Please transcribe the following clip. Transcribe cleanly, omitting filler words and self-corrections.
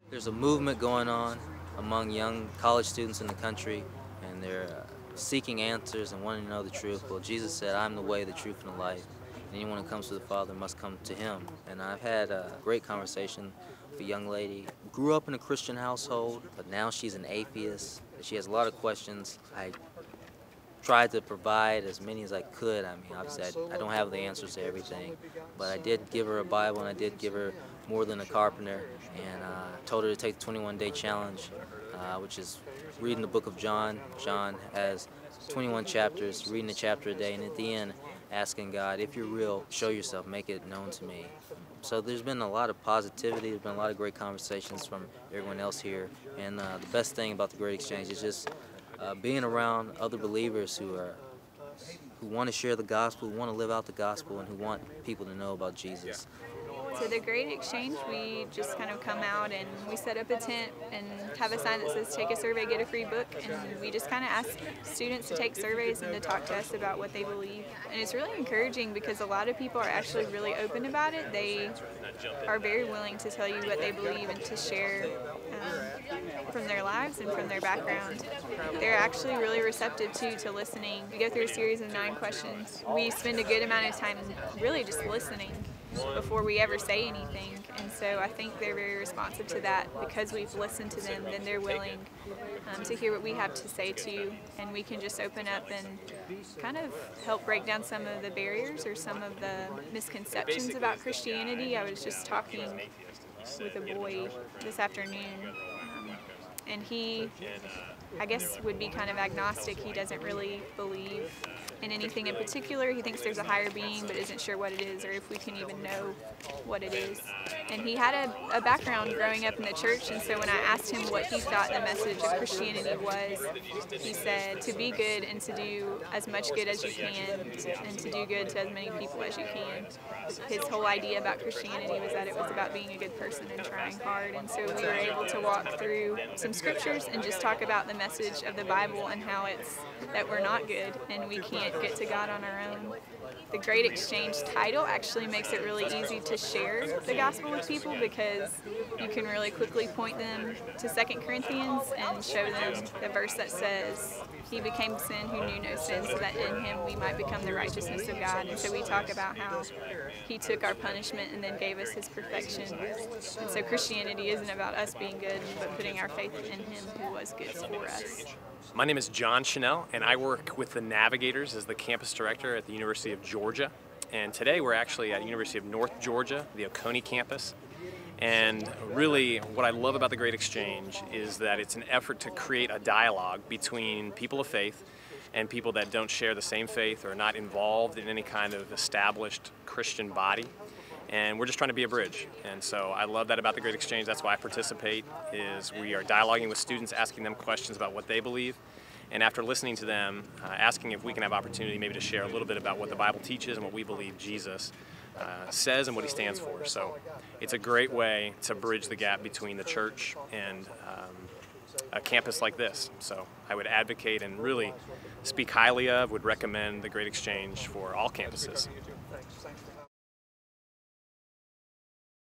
There's a movement going on among young college students in the country, and they're seeking answers and wanting to know the truth. Well, Jesus said, "I'm the way, the truth, and the life. And anyone who comes to the Father must come to Him." And I've had a great conversation with a young lady who grew up in a Christian household, but now she's an atheist. She has a lot of questions. I tried to provide as many as I could. I mean, obviously, I don't have the answers to everything, but I did give her a Bible, and I did give her More Than a Carpenter, and told her to take the 21-day challenge, which is reading the book of John. John has 21 chapters, reading a chapter a day, and at the end, asking God, if you're real, show yourself, make it known to me. So there's been a lot of positivity, there's been a lot of great conversations from everyone else here, and the best thing about the Great Exchange is just being around other believers who want to share the gospel, who want to live out the gospel, and who want people to know about Jesus. So the Great Exchange, we just kind of come out and we set up a tent and have a sign that says take a survey, get a free book, and we just kind of ask students to take surveys and to talk to us about what they believe. And it's really encouraging because a lot of people are actually really open about it. They are very willing to tell you what they believe and to share from their lives and from their background. They're actually really receptive too to listening. We go through a series of 9 questions. We spend a good amount of time really just listening before we ever say anything, and so I think they're very responsive to that. Because we've listened to them, then they're willing to hear what we have to say too, and we can just open up and kind of help break down some of the barriers or some of the misconceptions about Christianity. I was just talking with a boy this afternoon, and he, I guess, would be kind of agnostic. He doesn't really believe in anything in particular. He thinks there's a higher being, but isn't sure what it is or if we can even know what it is. And he had a background growing up in the church, and so when I asked him what he thought the message of Christianity was, he said to be good and to do as much good as you can and to do good to as many people as you can. His whole idea about Christianity was that it was about being a good person and trying hard, and so we were able to walk through some scriptures and just talk about the message of the Bible and how it's that we're not good and we can't get to God on our own. The Great Exchange title actually makes it really easy to share the gospel with people because you can really quickly point them to 2 Corinthians and show them the verse that says, "He became sin who knew no sin, so that in Him we might become the righteousness of God." And so we talk about how He took our punishment and then gave us His perfection. And so Christianity isn't about us being good, but putting our faith in Him who was good for us. My name is John Chanel, and I work with the Navigators as the campus director at the University of Georgia. And today we're actually at University of North Georgia, the Oconee campus. And really what I love about the Great Exchange is that it's an effort to create a dialogue between people of faith and people that don't share the same faith or are not involved in any kind of established Christian body. And we're just trying to be a bridge. And so I love that about the Great Exchange. That's why I participate, is we are dialoguing with students, asking them questions about what they believe. And after listening to them, asking if we can have opportunity maybe to share a little bit about what the Bible teaches and what we believe Jesus says and what He stands for. So it's a great way to bridge the gap between the church and a campus like this. So I would advocate and really speak highly of, would recommend the Great Exchange for all campuses.